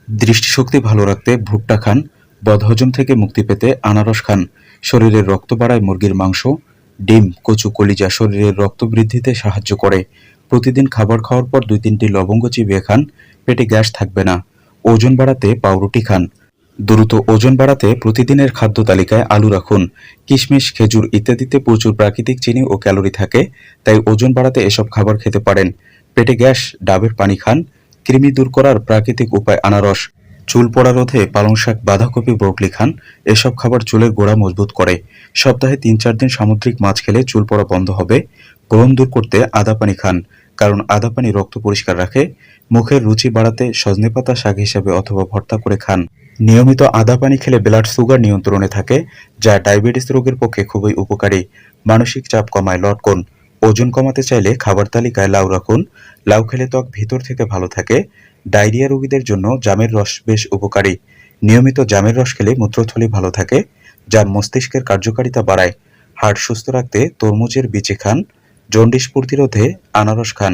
দৃষ্টিশক্তি ভালো রাখতে ভুট্টা খান, বদহজম থেকে মুক্তি পেতে আনারস খান, শরীরের রক্ত বাড়ায় মুরগির মাংস, ডিম, কচু, কলিজা শরীরের রক্ত বৃদ্ধিতে সাহায্য করে। প্রতিদিন খাবার খাওয়ার পর ২-৩টি লবঙ্গ চিবিয়ে খান, পেটে গ্যাস থাকবে না। ওজন বাড়াতে পাউরুটি খান। দ্রুত ওজন বাড়াতে প্রতিদিনের খাদ্য তালিকায় আলু রাখুন। কিশমিশ, খেজুর ইত্যাদিতে প্রচুর প্রাকৃতিক চিনি ও ক্যালোরি থাকে, তাই ওজন বাড়াতে এসব খাবার খেতে পারেন। পেটে গ্যাস, ডাবের পানি খান। কৃমি দূর করার প্রাকৃতিক উপায় আনারস। চুল পড়া রোধে পালং শাক, বাঁধাকপি, ব্রোকলি খান। এসব খাবার চুলের গোড়া মজবুত করে। সপ্তাহে ৩-৪ দিন সামুদ্রিক মাছ খেলে চুল পড়া বন্ধ হবে। ব্রণ দূর করতে আদা পানি খান, কারণ আদা পানি রক্ত পরিষ্কার রাখে। মুখের রুচি বাড়াতে সজনেপাতা শাক হিসেবে অথবা ভর্তা করে খান। নিয়মিত আদা পানি খেলে ব্লাড সুগার নিয়ন্ত্রণে থাকে, যা ডায়াবেটিস রোগের পক্ষে খুবই উপকারী। মানসিক চাপ কমায় লটকন। ওজন কমাতে চাইলে খাবার তালিকায় লাউ রাখুন। লাউ খেলে ত্বক ভিতর থেকে ভালো থাকে। ডায়রিয়া রোগীদের জন্য জামের রস বেশ উপকারী। নিয়মিত জামের রস খেলে মূত্রথলি ভালো থাকে, যা মস্তিষ্কের কার্যকারিতা বাড়ায়। হার্ট সুস্থ রাখতে তরমুজের বিচি খান। জন্ডিস প্রতিরোধে আনারস খান।